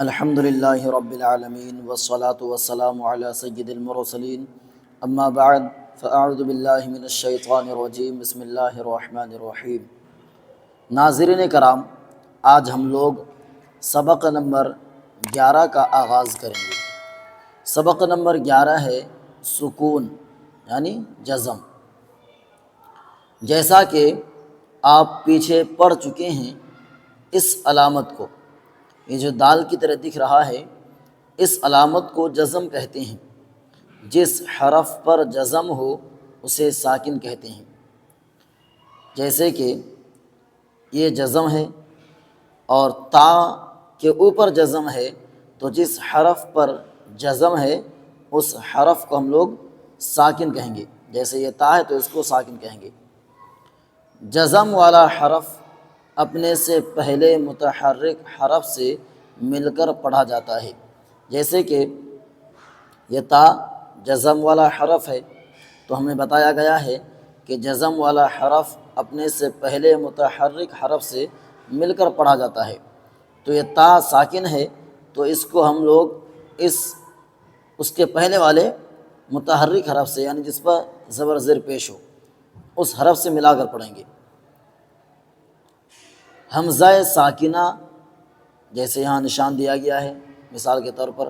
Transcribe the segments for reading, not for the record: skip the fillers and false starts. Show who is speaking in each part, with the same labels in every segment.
Speaker 1: الحمد للہ رب العالمین والصلاة والسلام علی سید المرسلین اما بعد فاعوذ باللہ من الشیطان الرجیم بسم اللہ الرحمن الرحیم۔ ناظرین کرام، آج ہم لوگ سبق نمبر 11 کا آغاز کریں گے۔ سبق نمبر 11 ہے سکون یعنی جزم۔ جیسا کہ آپ پیچھے پڑھ چکے ہیں، اس علامت کو، یہ جو دال کی طرح دکھ رہا ہے، اس علامت کو جزم کہتے ہیں۔ جس حرف پر جزم ہو اسے ساکن کہتے ہیں۔ جیسے کہ یہ جزم ہے اور تا کے اوپر جزم ہے، تو جس حرف پر جزم ہے اس حرف کو ہم لوگ ساکن کہیں گے۔ جیسے یہ تا ہے تو اس کو ساکن کہیں گے۔ جزم والا حرف اپنے سے پہلے متحرک حرف سے مل کر پڑھا جاتا ہے۔ جیسے کہ یہ تا جزم والا حرف ہے، تو ہمیں بتایا گیا ہے کہ جزم والا حرف اپنے سے پہلے متحرک حرف سے مل کر پڑھا جاتا ہے۔ تو یہ تا ساکن ہے، تو اس کو ہم لوگ اس کے پہلے والے متحرک حرف سے، یعنی جس پر زبر زیر پیش ہو، اس حرف سے ملا کر پڑھیں گے۔ حمزہ ساکنہ، جیسے یہاں نشان دیا گیا ہے مثال کے طور پر،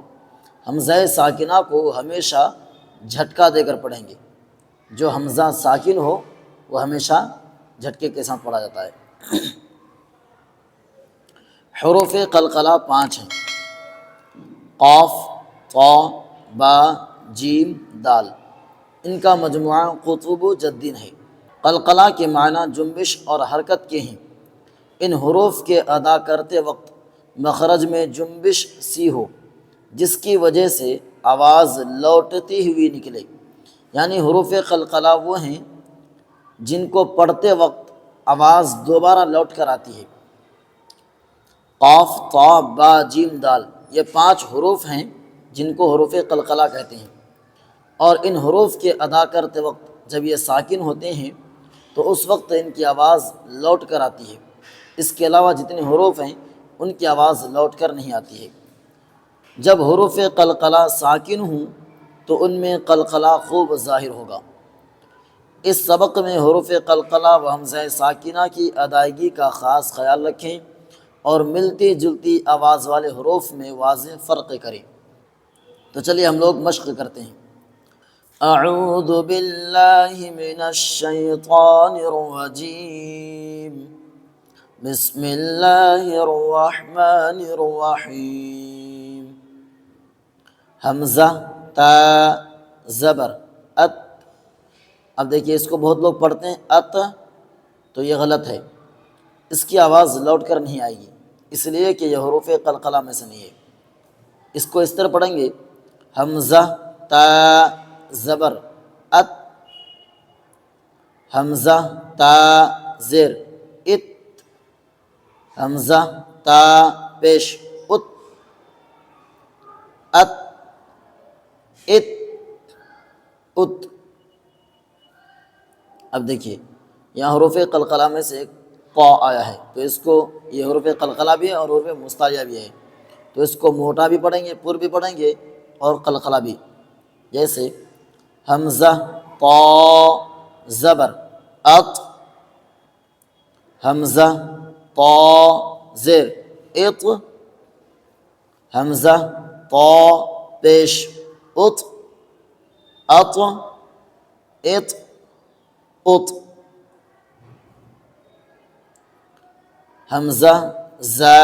Speaker 1: حمزہ ساکنہ کو ہمیشہ جھٹکا دے کر پڑھیں گے۔ جو حمزہ ساکن ہو وہ ہمیشہ جھٹکے کے ساتھ پڑھا جاتا ہے۔ حروف قلقلہ 5 ہیں: قاف، طا، با، جیم، دال۔ ان کا مجموعہ قطب جدین ہے۔ قلقلہ کے معنی جنبش اور حرکت کے ہیں۔ ان حروف کے ادا کرتے وقت مخرج میں جنبش سی ہو، جس کی وجہ سے آواز لوٹتی ہوئی نکلے۔ یعنی حروف قلقلہ وہ ہیں جن کو پڑھتے وقت آواز دوبارہ لوٹ کر آتی ہے۔ قاف، طا، با، جیم، دال، یہ 5 حروف ہیں جن کو حروف قلقلہ کہتے ہیں۔ اور ان حروف کے ادا کرتے وقت جب یہ ساکن ہوتے ہیں تو اس وقت ان کی آواز لوٹ کر آتی ہے۔ اس کے علاوہ جتنے حروف ہیں ان کی آواز لوٹ کر نہیں آتی ہے۔ جب حروف قلقلہ ساکن ہوں تو ان میں قلقلہ خوب ظاہر ہوگا۔ اس سبق میں حروف قلقلہ و حمزہ ساکنہ کی ادائیگی کا خاص خیال رکھیں اور ملتی جلتی آواز والے حروف میں واضح فرق کریں۔ تو چلیے ہم لوگ مشق کرتے ہیں۔ اعوذ باللہ من الشیطان الرجیم، بسم اللہ الرحمن الرحیم۔ حمزہ، تا، زبر، ات۔ اب دیکھیے اس کو بہت لوگ پڑھتے ہیں ات، تو یہ غلط ہے۔ اس کی آواز لوٹ کر نہیں آئے گی، اس لیے کہ یہ حروف قلقلہ میں سے نہیں ہے۔ اس کو اس طرح پڑھیں گے: حمزہ، تا، زبر، ات، حمزہ، تا، زیر، ات، حمزہ، تا، پیش، ات، ات، ات، ات۔ اب دیکھیے یہاں حروف قلقلہ میں سے ایک قا آیا ہے، تو اس کو، یہ حروف قلقلہ بھی ہے اور حروف مستعلیہ بھی ہے، تو اس کو موٹا بھی پڑھیں گے، پر بھی پڑھیں گے اور قلقلہ بھی۔ جیسے حمزہ، طا، زبر، اط، حمزہ، طا، زیر، اط، حمزہ، طا، پیش، اط، اط، اط، اط۔ حمزہ، زا،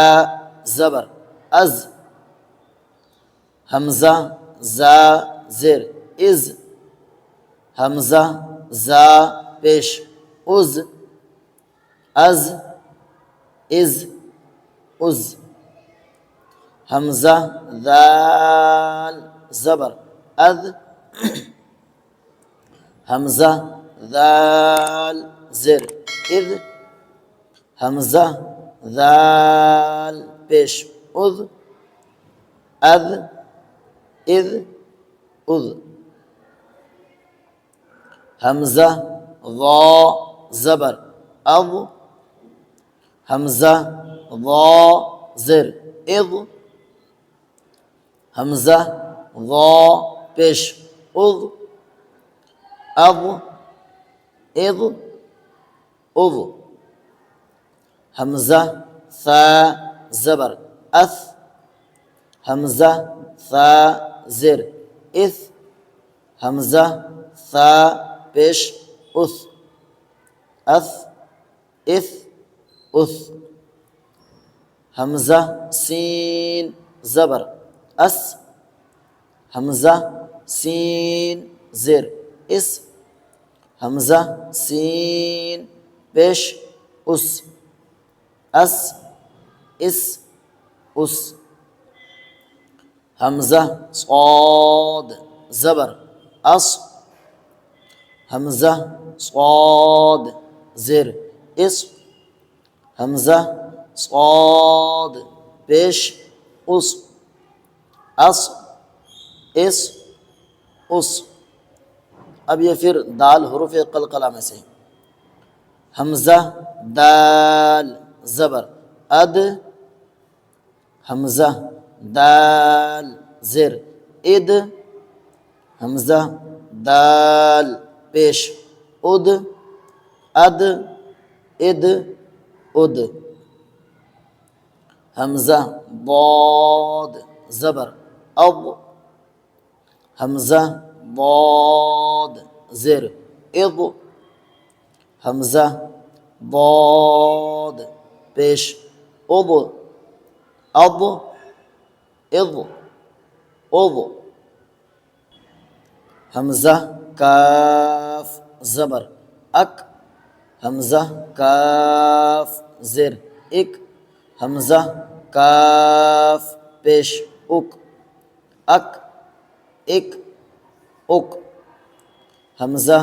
Speaker 1: زبر، از، حمزہ، زا، زیر، از، حمزہ، زا، پیش، از، از، از، از۔ حمزہ، ذال، زبر، اذ، حمزہ، ذال، زیر، اذ، حمزہ، ذال، پیش، اذ، اذ، اذ، اذ۔ حمزہ، ضا، زبر، اض، حمزہ، ضا، زر، اض، حمزہ ضا پیش اذ اض اذ اذ حمزہ ثا زبر اث حمزہ ثا زیر اث حمزہ ثا پیش اث اث اث اث حمزہ سین زبر اس حمزہ سین زیر اس حمزہ سین پیش اس اس اس اس حمزہ صاد زبر اس حمزہ صاد زیر اس حمزہ صاد پیش اس اس اس اس اب یہ پھر دال حروف قلقلہ میں سے حمزہ دال زبر اد حمزہ دال زیر اد حمزہ دال پیش اد اد اد اد حمزہ ضاد زبر اض حمزہ ضاد زیر اض حمزہ ضاد پیش اض اض اض اض حمزہ کاف زبر اک حمزہ کاف زیر اک حمزہ کاف پیش اک اک اک اک حمزہ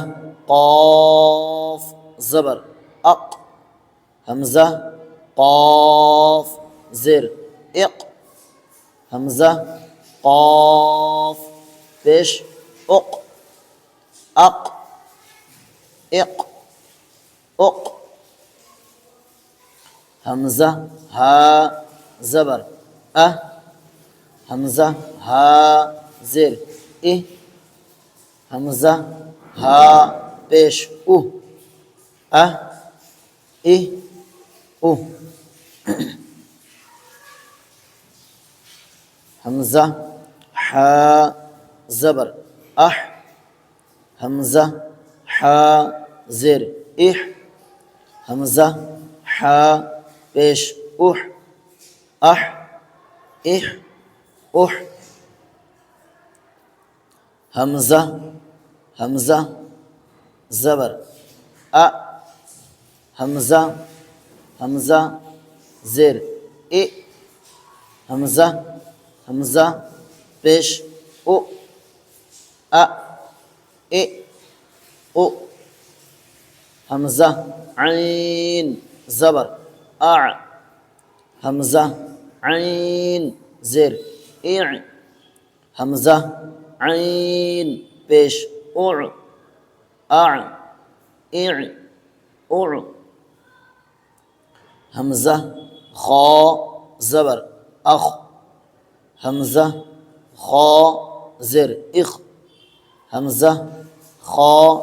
Speaker 1: قاف زبر اق حمزہ قاف زیر اق حمزہ قاف پیش اق اق اق اق حمزہ ہا زبر حمزہ ہا زیر حمزہ ہا پیش حمزہ ہا زبر حمزہ ہا زیر حمزہ ہا پیش حمزہ حمزہ زبر حمزہ حمزہ زیر حمزہ حمزہ پیش حمزہ عین زبر حمزہ عین زیر حمزہ عین پیش حمزہ خا زبر اخ حمزہ خا زیر اخ حمزہ خا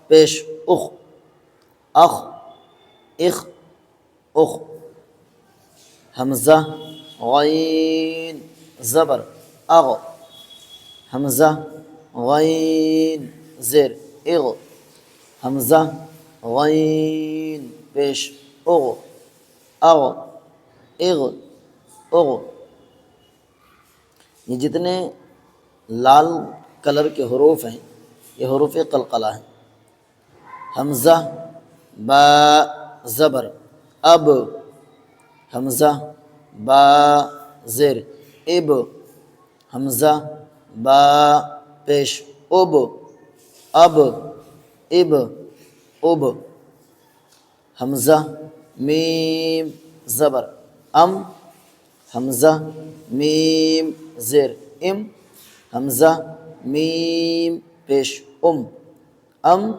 Speaker 1: پیش اخ اخ اخ حمزہ غین زبر اغ حمزہ غین زیر اغ حمزہ غین پیش اغ اغ اغ اغ یہ جتنے لال کلر کے حروف ہیں یہ حروف قلقلہ ہیں. حمزہ با زبر اب حمزہ با زیر اب حمزہ با پیش اب اب اب اب حمزہ میم زبر ام حمزہ میم زیر ام حمزہ میم پیش ام ام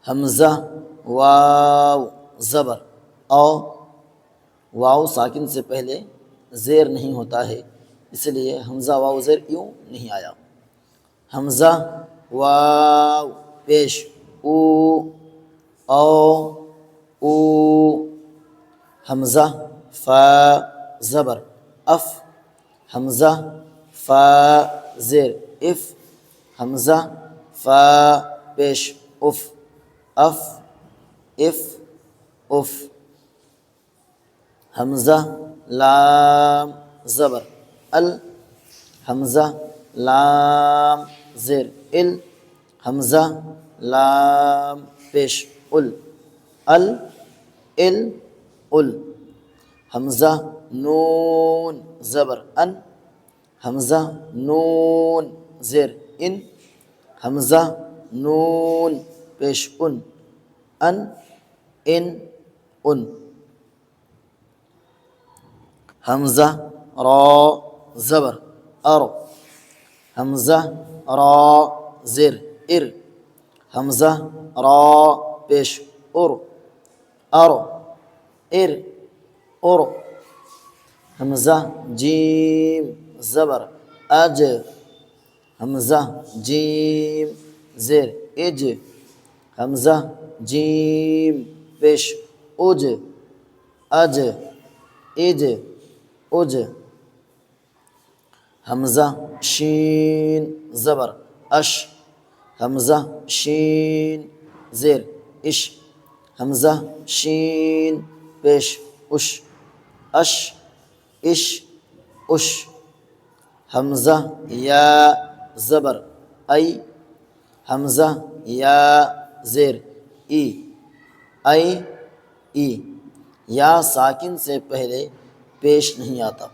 Speaker 1: حمزہ واو زبر او واو ساکن سے پہلے زیر نہیں ہوتا ہے، اس لیے حمزہ واو زیر یوں نہیں آیا۔ حمزہ واو پیش او او او، حمزہ فا زبر اف، حمزہ فا زیر اف، حمزہ فا پیش اف اف اف اف، حمزہ لام زبر ال، حمزہ لام زیر ال، حمزہ لام پیش ال ال ال ال، حمزہ نون زبر ان، حمزہ نون زیر ان، حمزہ نون پیش ان ان ان ان، حمزہ را زبر ار، حمزہ را زیر ار، حمزہ را پیش ار ار ار ار، حمزہ جیم زبر اج، حمزہ جیم زیر اج، حمزہ جیم پیش اج اج اج اج، حمزہ شین زبر اش، حمزہ شین زیر اش، حمزہ شین پیش اش اش اش اش، حمزہ یا زبر ای، حمزہ یا زیر ای ای ای، یا ساکن سے پہلے پیش نہیں آتا۔